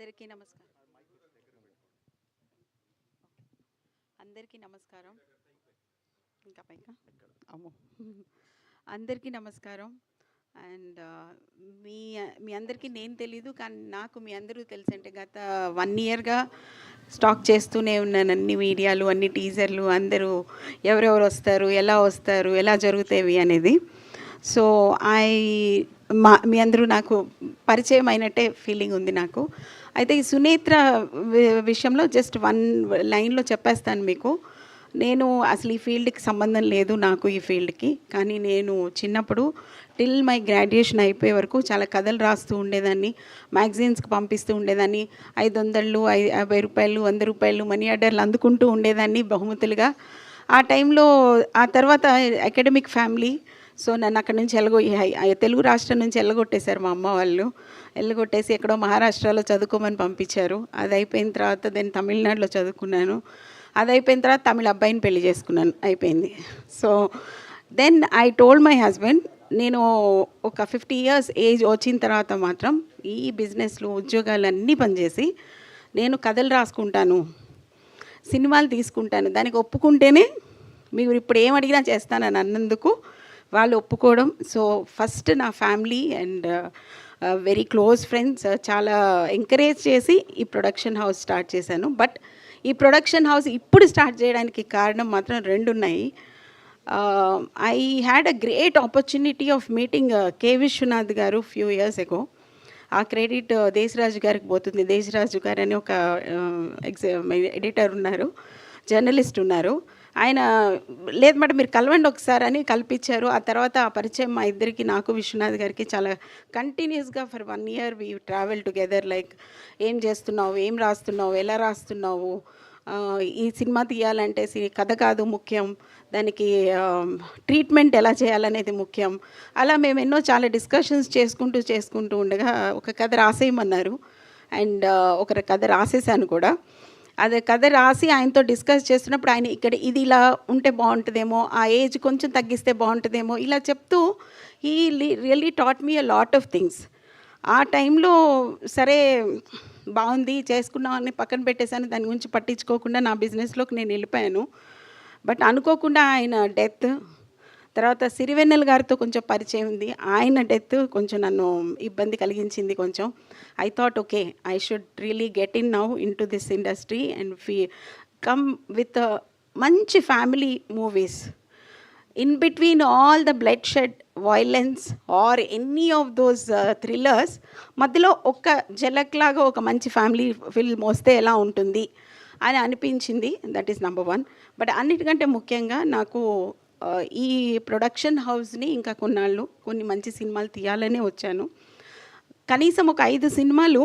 అందరికీ నమస్కారం. అందరికీ నమస్కారం. ఇంకా పైకా అమ్మో. అందరికీ నమస్కారం. అండ్ మీ మీ అందరికీ నేను తెలీదు, కానీ నాకు మీ అందరూ తెలుసు. అంటే గత 1 ఇయర్గా స్టాక్ చేస్తూనే ఉన్నాను. అన్ని మీడియాలు, అన్ని టీజర్లు, అందరూ ఎవరెవరు వస్తారు, ఎలా జరుగుతాయి అనేది. సో మీ అందరూ నాకు పరిచయం అయినట్టే ఫీలింగ్ ఉంది నాకు. అయితే ఈ సునేత్ర విషయంలో జస్ట్ 1 లైన్లో చెప్పేస్తాను మీకు. నేను అసలు ఈ ఫీల్డ్కి సంబంధం లేదు నాకు, ఈ ఫీల్డ్కి. కానీ నేను చిన్నప్పుడు టిల్ మై గ్రాడ్యుయేషన్ అయిపోయే వరకు చాలా కథలు రాస్తూ ఉండేదాన్ని, మ్యాగజైన్స్కి పంపిస్తూ ఉండేదాన్ని. 500, 50 రూపాయలు, 100 రూపాయలు మనీ ఆర్డర్లు అందుకుంటూ ఉండేదాన్ని బహుమతులుగా. ఆ టైంలో ఆ తర్వాత అకాడమిక్ ఫ్యామిలీ, సో నన్ను అక్కడి నుంచి తెలుగు రాష్ట్రం నుంచి వెళ్ళగొట్టేశారు మా అమ్మ వాళ్ళు. వెళ్ళగొట్టేసి ఎక్కడో మహారాష్ట్రలో చదువుకోమని పంపించారు. అది అయిపోయిన తర్వాత నేను తమిళనాడులో చదువుకున్నాను. అది అయిపోయిన తర్వాత తమిళ అబ్బాయిని పెళ్లి చేసుకున్నాను, అయిపోయింది. So then I told my husband, నేను ఒక 50 ఇయర్స్ ఏజ్ వచ్చిన తర్వాత మాత్రం ఈ బిజినెస్లు, ఉద్యోగాలు అన్నీ పనిచేసి నేను కథలు రాసుకుంటాను, సినిమాలు తీసుకుంటాను, దానికి ఒప్పుకుంటేనే మీరు ఇప్పుడు ఏమడిగినా చేస్తానని అన్నందుకు వాళ్ళు ఒప్పుకోవడం. సో ఫస్ట్ నా family and very close friends చాలా ఎంకరేజ్ చేసి ఈ ప్రొడక్షన్ హౌస్ స్టార్ట్ చేశాను. బట్ ఈ ప్రొడక్షన్ హౌస్ ఇప్పుడు స్టార్ట్ చేయడానికి కారణం మాత్రం 2 ఉన్నాయి. I had a great opportunity of meeting K Viswanath garu few years ago. ఆ క్రెడిట్ దేశరాజు గారికి పోతుంది. దేశరాజు గారు అని ఒక ఎడిటర్ ఉన్నారు, జర్నలిస్ట్ ఉన్నారు. ఆయన లేదు మేడం మీరు కలవండి ఒకసారి అని కల్పించారు. ఆ తర్వాత ఆ పరిచయం మా ఇద్దరికి, నాకు విశ్వనాథ్ గారికి చాలా కంటిన్యూస్గా for 1 year we travel together. Like ఏం చేస్తున్నావు, ఏం రాస్తున్నావు, ఎలా రాస్తున్నావు, ఈ సినిమా తీయాలంటే కథ కాదు ముఖ్యం, దానికి ట్రీట్మెంట్ ఎలా చేయాలనేది ముఖ్యం. అలా మేము ఎన్నో చాలా డిస్కషన్స్ చేసుకుంటూ ఉండగా ఒక కథ రాసేయమన్నారు. అండ్ ఒక కథ రాసేసాను కూడా. అదే కథ రాసి ఆయనతో డిస్కస్ చేస్తున్నప్పుడు ఆయన ఇక్కడ ఇది ఇలా ఉంటే బాగుంటుందేమో, ఆ ఏజ్ కొంచెం తగ్గిస్తే బాగుంటుందేమో, ఇలా చెప్తూ ఈ really taught me a lot of things. ఆ టైంలో సరే బాగుంది చేసుకున్నామని పక్కన పెట్టేశాను, దాని గురించి పట్టించుకోకుండా నా బిజినెస్లోకి నేను వెళ్ళిపోయాను. బట్ అనుకోకుండా ఆయన డెత్, తర్వాత సిరివెన్నెల గారితో కొంచెం పరిచయం ఉంది, ఆయన డెత్ కొంచెం నన్ను ఇబ్బంది కలిగించింది కొంచెం. I thought okay, I should really get in now into this industry and come with మంచి family movies. In between all the bloodshed, violence or any of those thrillers మధ్యలో ఒక జలక్లాగా ఒక మంచి ఫ్యామిలీ ఫిల్మ్ వస్తే ఎలా ఉంటుంది అని అనిపించింది. That is number 1. బట్ అన్నిటికంటే ముఖ్యంగా నాకు ఈ ప్రొడక్షన్ హౌస్ని ఇంకా కొన్ని మంచి సినిమాలు తీయాలనే వచ్చాను. కనీసం ఒక 5 సినిమాలు,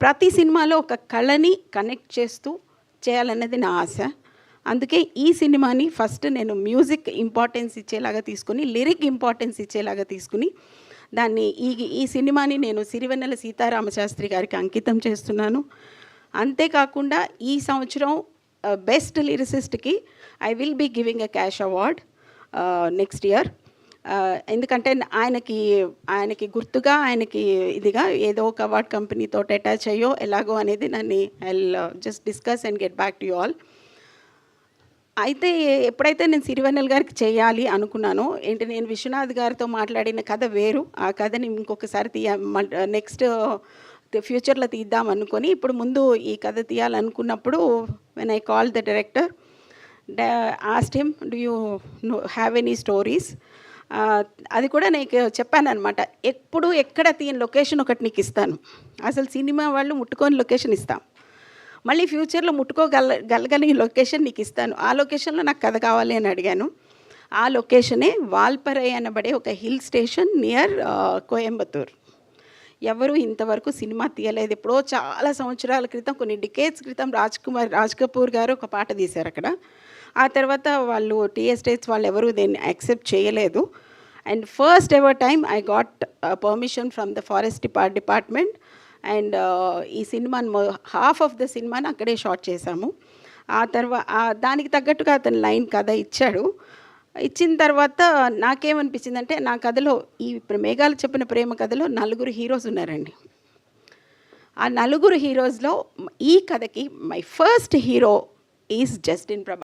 ప్రతి సినిమాలో ఒక కళని కనెక్ట్ చేస్తూ చేయాలన్నది నా ఆశ. అందుకే ఈ సినిమాని ఫస్ట్ నేను మ్యూజిక్ ఇంపార్టెన్స్ ఇచ్చేలాగా తీసుకుని, లిరిక్ ఇంపార్టెన్స్ ఇచ్చేలాగా తీసుకుని దాన్ని ఈ సినిమాని నేను సిరివెన్నెల సీతారామశాస్త్రి గారికి అంకితం చేస్తున్నాను. అంతేకాకుండా ఈ సంవత్సరం బెస్ట్ లిరిసిస్ట్కి I will be giving a cash award next year. ఎందుకంటే ఆయనకి గుర్తుగా, ఆయనకి ఇదిగా ఏదో ఒక అవార్డ్ కంపెనీతో అటాచ్ అయ్యో ఎలాగో అనేది నన్ను I just discuss and get back to you all. అయితే ఎప్పుడైతే నేను సిరివెన్నెల గారికి చేయాలి అనుకున్నానో, నేను విశ్వనాథ్ గారితో మాట్లాడిన కథ వేరు, ఆ కథని ఇంకొకసారి నెక్స్ట్ ఫ్యూచర్లో తీద్దాం అనుకొని ఇప్పుడు ముందు ఈ కథ తీయాలనుకున్నప్పుడు when I call the director, asked him do you have any stories. అది కూడా నీకు చెప్పాను అనమాట, ఎప్పుడు ఎక్కడ తీయని లొకేషన్ ఒకటి నీకు ఇస్తాను, అసలు సినిమా వాళ్ళు ముట్టుకొని లొకేషన్ ఇస్తాం, మళ్ళీ ఫ్యూచర్లో ముట్టుకోగలగలిగిన లొకేషన్ నీకు ఇస్తాను, ఆ లొకేషన్లో నాకు కథ కావాలి అని అడిగాను. ఆ లొకేషనే వాల్పరై అనబడే ఒక హిల్ స్టేషన్ నియర్ కోయంబత్తూర్. ఎవరు ఇంతవరకు సినిమా తీయలేదు. ఎప్పుడో చాలా సంవత్సరాల క్రితం, కొన్ని డికేట్స్ క్రితం రాజ్ కపూర్ గారు ఒక పాట తీశారు అక్కడ. ఆ తర్వాత వాళ్ళు టీ ఎస్టేట్స్ వాళ్ళు ఎవరు దీన్ని యాక్సెప్ట్ చేయలేదు. And first ever time I got permission from the forest department. And ఈ సినిమాని హాఫ్ ఆఫ్ ద సినిమాని అక్కడే షాట్ చేశాము. ఆ తర్వాత దానికి తగ్గట్టుగా అతను లైన్ కథ ఇచ్చాడు. ఇచ్చిన తర్వాత నాకేమనిపించిందంటే, నా కథలో ఈ మేఘాలు చెప్పిన ప్రేమ కథలో 4 హీరోస్ ఉన్నారండి. ఆ నలుగురు హీరోస్లో ఈ కథకి my first hero is Justin ప్రభా.